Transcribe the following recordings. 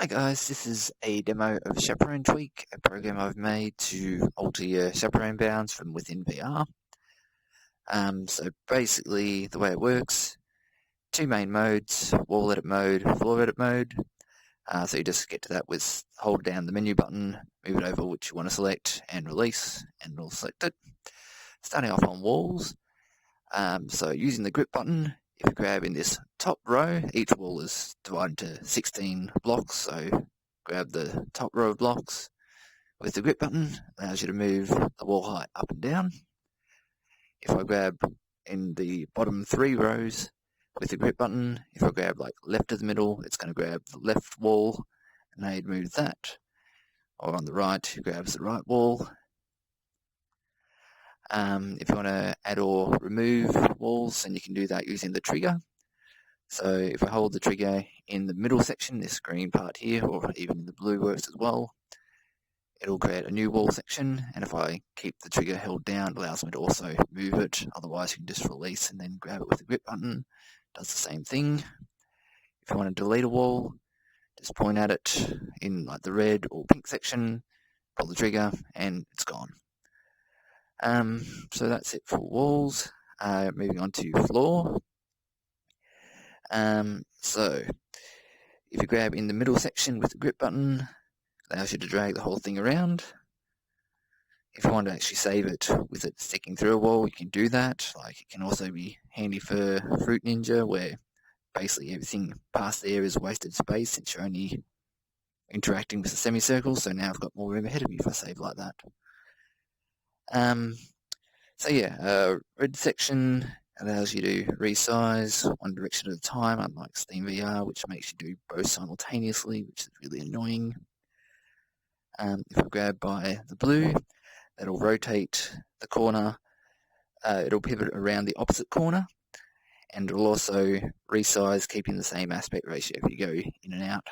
Hi guys, this is a demo of ChaperoneTweak, a program I've made to alter your chaperone bounds from within VR. So basically the way it works, two main modes, wall edit mode, floor edit mode. So you just get to that with hold down the menu button, move it over which you want to select and release, and it'll select it. Starting off on walls, so using the grip button, if you grab in this top row, each wall is divided into 16 blocks, so grab the top row of blocks with the grip button, allows you to move the wall height up and down. If I grab in the bottom 3 rows with the grip button, if I grab like left of the middle, it's going to grab the left wall, and now you'd move that. Or on the right, it grabs the right wall. If you want to add or remove walls, then you can do that using the trigger. So if I hold the trigger in the middle section, this green part here, or even the blue works as well, it'll create a new wall section, and if I keep the trigger held down, it allows me to also move it. Otherwise you can just release and then grab it with the grip button. Does the same thing. If you want to delete a wall, just point at it in like the red or pink section, pull the trigger, and it's gone. So that's it for walls. Moving on to floor. So if you grab in the middle section with the grip button, it allows you to drag the whole thing around. If you want to actually save it with it sticking through a wall, you can do that. Like, it can also be handy for Fruit Ninja, where basically everything past there is wasted space since you're only interacting with the semicircle. So now I've got more room ahead of me if I save like that. So yeah, red section allows you to resize one direction at a time, unlike Steam VR, which makes you do both simultaneously, which is really annoying. If I grab by the blue, that'll rotate the corner. It'll pivot around the opposite corner, and it'll also resize, keeping the same aspect ratio if you go in and out.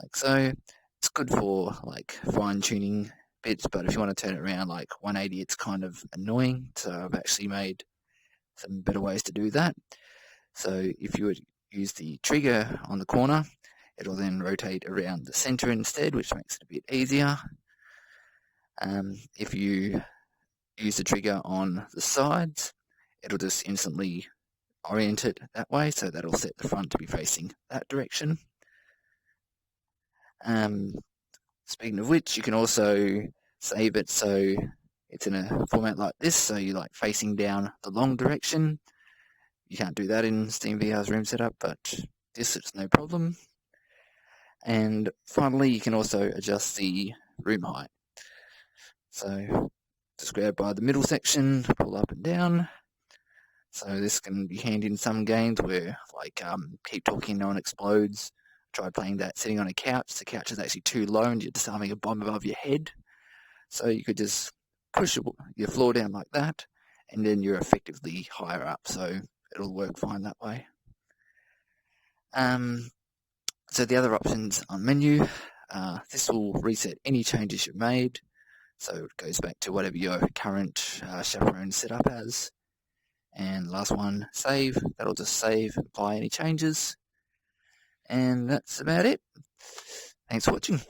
Like so. It's good for like fine-tuning bits, but if you want to turn it around like 180, it's kind of annoying. So I've actually made some better ways to do that. So if you would use the trigger on the corner, it'll then rotate around the center instead, which makes it a bit easier. If you use the trigger on the sides, it'll just instantly orient it that way, so that'll set the front to be facing that direction. Speaking of which, you can also save it so it's in a format like this, so you're like facing down the long direction. You can't do that in Steam VR's room setup, but this it's no problem. And finally, you can also adjust the room height. So just grab by the middle section, pull up and down. So this can be handy in some games where, like, Keep Talking, No One Explodes. Try playing that sitting on a couch. The couch is actually too low and you're just having a bomb above your head. So you could just push your floor down like that, and then you're effectively higher up, so it'll work fine that way. So the other options on menu, this will reset any changes you've made. So it goes back to whatever your current Chaperone setup has. And last one, save. That'll just save and apply any changes. And that's about it. Thanks for watching.